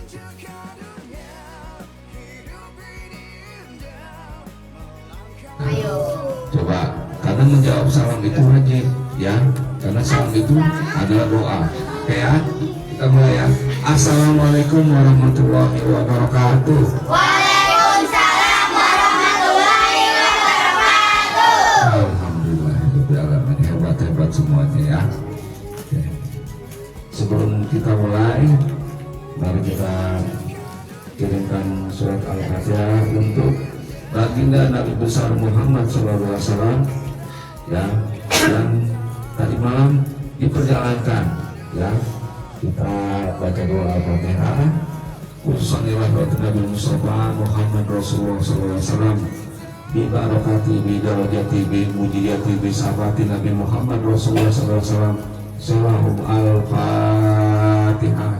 Ayo. Coba, karena menjawab salam itu wajib, ya. Karena salam itu adalah doa. Oke ya, kita mulai ya. Assalamualaikum warahmatullahi wabarakatuh. Waalaikumsalam warahmatullahi wabarakatuh. Alhamdulillah, hebat-hebat semuanya ya. Oke. Sebelum kita mulai, mari kita kirimkan surat Al-Fatihah untuk baginda Nabi besar Muhammad SAW ya, yang tadi malam diperjalankan ya. Kita baca doa Al-Fatihah khususan rahmat Nabi Mustafa Muhammad Rasulullah SAW bi barakati bi darajati bi mujizati bi sahabati Nabi Muhammad Rasulullah SAW. Salahum Al-Fatihah.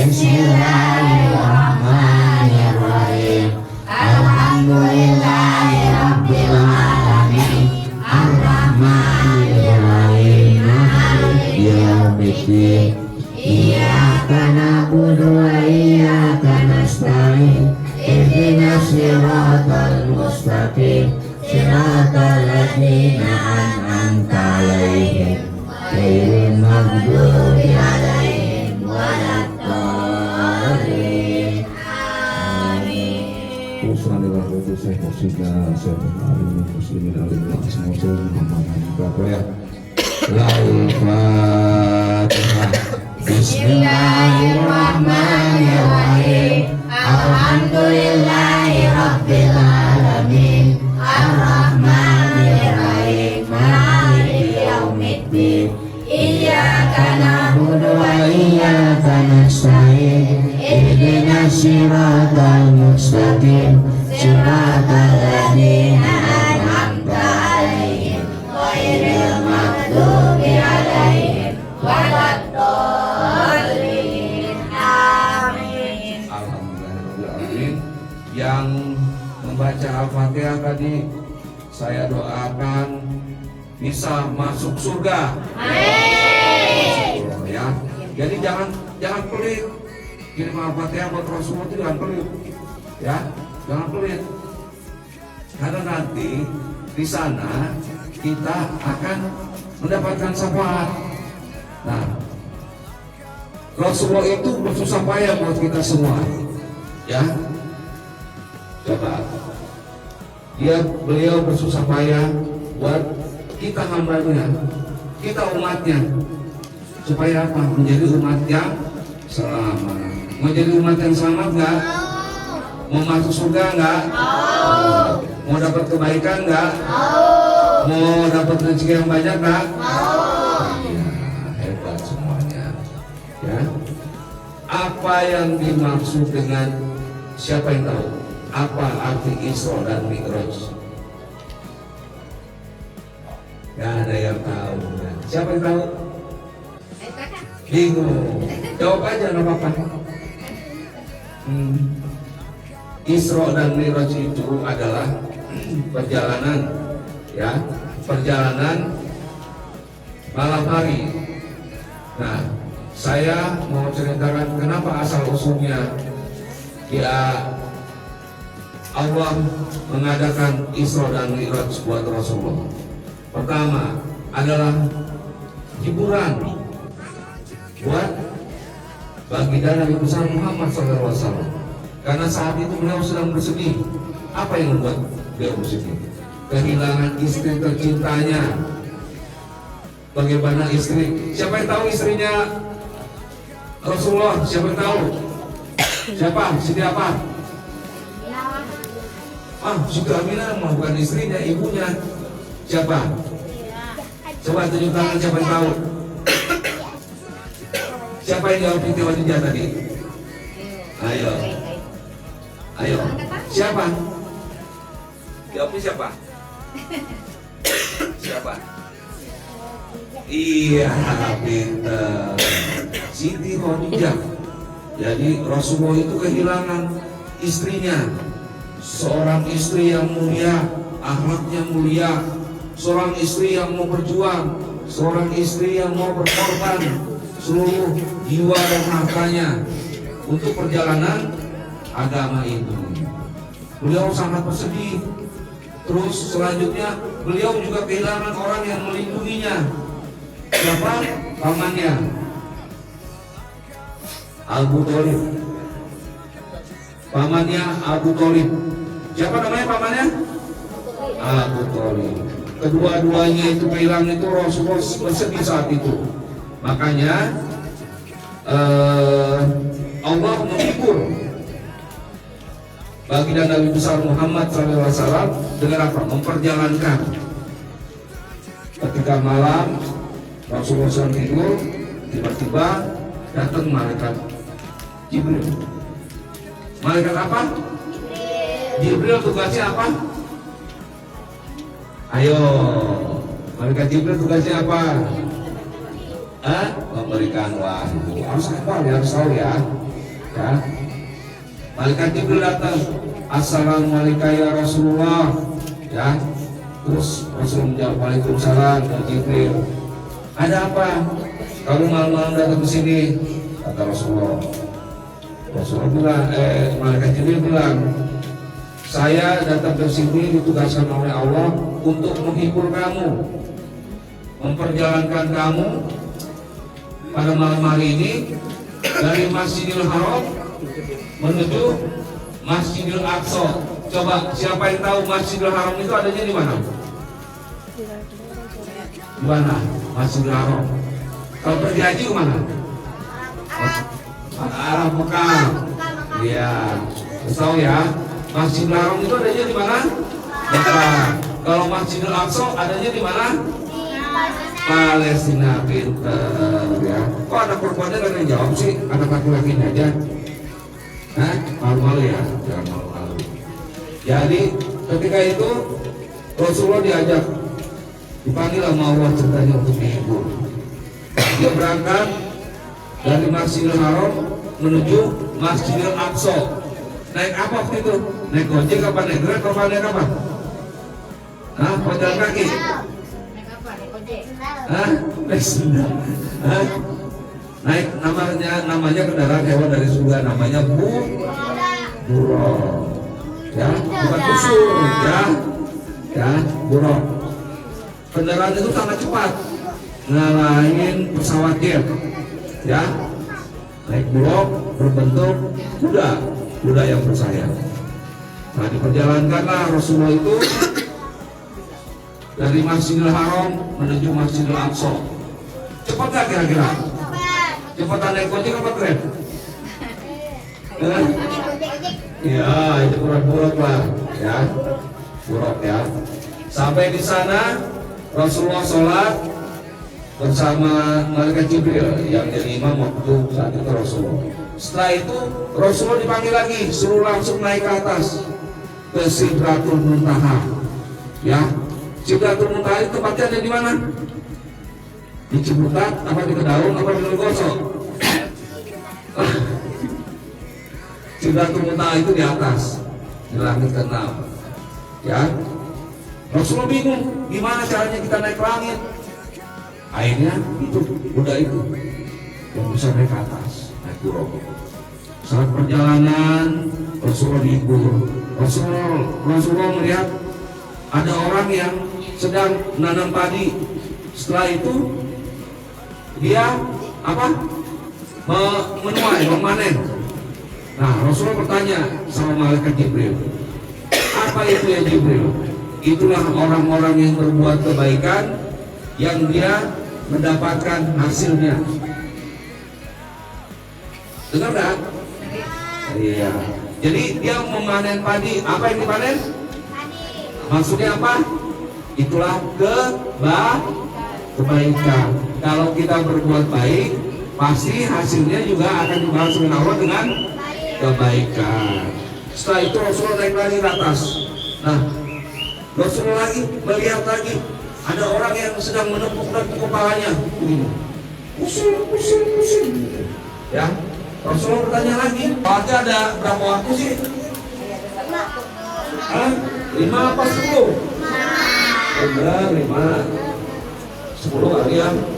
Bismillahirrahmanirrahim. Alhamdulillahirabbil alamin. Arrahmanirrahim. Maliki yaumiddin. Iyyaka na'budu wa iyyaka nasta'in. Ihdinas siratal mustaqim. Siratal ladzina an'amta 'alaihim ghairil maghdubi 'alaihim waladdallin. Amin. Bismillah Syekh Musika Syekh Alim Muslimin Alim Muslimin Muhammad Al-Fatihah. Bismillahirrahmanirrahim. Alhamdulillahirabbil alamin. Arrahmanirrahim. Maliki yaumiddin. Iyyaka na'budu wa iyyaka nasta'in. Ihdinas siratal mustaqim. Siratal ladzina an'amta 'alaihim ghairil maghdubi 'alaihim waladdallin. Amin. Alhamdulillahirrahmanirrahim. Yang membaca Al-Fatihah tadi saya doakan bisa masuk surga. Amin. Ya. Jadi jangan pelit. Kirim Al-Fatihah buat Rasulullah itu jangan pelit. Ya, jangan pelit. Karena nanti di sana kita akan mendapatkan syafaat. Nah, Rasulullah itu bersusah payah buat kita semua. Ya. Coba. Beliau bersusah payah buat kita hambanya, kita umatnya, supaya apa? Menjadi umat yang selamat. Menjadi umat yang selamat nggak? Mau masuk surga nggak? Mau dapat kebaikan nggak? Mau dapat rezeki yang banyak nggak? Ya, hebat semuanya. Ya. Apa yang dimaksud dengan siapa yang tahu? Apa arti Isra dan Mi'raj? Gak ada yang tahu. Siapa yang tahu? Bingung. Jawab aja, nggak apa-apa. Isra dan Mi'raj itu adalah perjalanan, ya, perjalanan malam hari. Nah, saya mau ceritakan kenapa asal usulnya ya Allah mengadakan Isra dan Mi'raj buat Rasulullah. Pertama adalah hiburan buat baginda Nabi besar Muhammad SAW. Karena saat itu beliau sedang bersedih. Apa yang membuat beliau bersedih? Kehilangan istri tercintanya. Bagaimana istri? Siapa yang tahu istrinya Rasulullah? Siapa yang tahu? Siapa? Siti apa? Siti Aminah mah bukan istrinya, ibunya. Siapa? Coba tunjuk tangan siapa yang tahu? Siapa yang jawab Siti Khadijah tadi? Ayo. Ayo. Siapa? Jawabnya siapa? Siapa? Iya, pintar. Siti Khadijah. Jadi Rasulullah itu kehilangan istrinya. Seorang istri yang mulia, akhlaknya mulia, seorang istri yang mau berjuang, seorang istri yang mau berkorban seluruh jiwa dan hartanya untuk perjalanan agama itu. Beliau sangat bersedih. Terus selanjutnya beliau juga kehilangan orang yang melindunginya. Siapa? Pamannya, Abu Thalib. Pamannya Abu Thalib. Siapa namanya pamannya? Abu Thalib. Kedua-duanya itu kehilangan itu, Rasulullah bersedih saat itu. Makanya Allah menghibur baginda Nabi besar Muhammad SAW dengan apa? Memperjalankan. Ketika malam Rasulullah SAW tidur, tiba-tiba datang malaikat Jibril. Malaikat apa? Jibril tugasnya apa? Ayo, malaikat Jibril tugasnya apa? Memberikan wahyu. Harus hafal ya, harus tahu ya. Ya. Malaikat Jibril datang, Assalamualaikum ya Rasulullah. Ya. Terus Rasul menjawab, Waalaikumsalam ya Jibril. Ada apa? Kamu malam-malam datang ke sini? Kata Rasulullah. Rasulullah bilang, malaikat Jibril bilang, saya datang ke sini ditugaskan oleh Allah untuk menghibur kamu, memperjalankan kamu pada malam hari ini dari Masjidil Haram menuju Masjidil Aqsa. Coba siapa yang tahu Masjidil Haram itu adanya di mana? Di mana? Masjidil Haram. Kalau pergi haji ke mana? Arab Mekah. Iya. Tahu ya? Masjidil Haram itu adanya di mana? Mekah. Kalau Masjidil Aqsa adanya di mana? Palestina. Pinter ya. Kok anak perempuannya gak ada yang jawab sih? Anak laki-lakinya aja. Hah? Malu-malu ya? Jangan malu-malu. Jadi ketika itu Rasulullah diajak, dipanggil sama Allah ceritanya untuk dihibur. Dia berangkat dari Masjidil Haram menuju Masjidil Aqsa. Naik apa waktu itu? Naik gojek apa naik Grab apa naik apa? Hah? Jalan kaki? Hah? Naik sendal? Hah? Naik namanya kendaraan hewan dari surga, namanya buruk. Ya, bukan busur, ya, buruk. Kendaraan itu sangat cepat, ngalahin pesawat jet, ya. Naik buruk berbentuk kuda yang bersayap. Nah, diperjalankanlah Rasulullah itu dari Masjidil Haram menuju Masjidil Aqsa. Cepat gak kira-kira? Cepetan naik gojek apa Grab? Ya, itu buruk lah, ya, buruk ya. Sampai di sana Rasulullah sholat bersama malaikat Jibril yang jadi imam waktu saat itu Rasulullah. Setelah itu Rasulullah dipanggil lagi, suruh langsung naik ke atas ke Sidratul Muntaha. Ya, Sidratul Muntaha itu tempatnya ada di mana? Di Ciputat, apa di Kedaung, apa di Legoso? Sidratul Muntaha itu di atas, di langit ke-6. Ya, Rasulullah bingung, gimana caranya kita naik ke langit? Akhirnya itu kuda itu yang bisa naik ke atas, naik buruk. Saat perjalanan Rasulullah dihibur. Rasulullah melihat ada orang yang sedang menanam padi. Setelah itu dia menuai, memanen. Nah, Rasulullah bertanya sama malaikat Jibril, apa itu ya Jibril? Itulah orang-orang yang berbuat kebaikan yang dia mendapatkan hasilnya. Dengar tak? Iya. Jadi dia memanen padi. Apa yang dipanen? Maksudnya apa? Itulah kebaikan. Kalau kita berbuat baik, pasti hasilnya juga akan dibalas dengan Allah dengan kebaikan. Setelah itu Rasulullah naik lagi ke atas. Nah, Rasulullah lagi melihat lagi ada orang yang sedang menepuk kepalanya. Pusing. Ya, Rasulullah bertanya lagi, waktu ada berapa waktu sih? 5 apa 10? Benar, 5. 10 kali ya.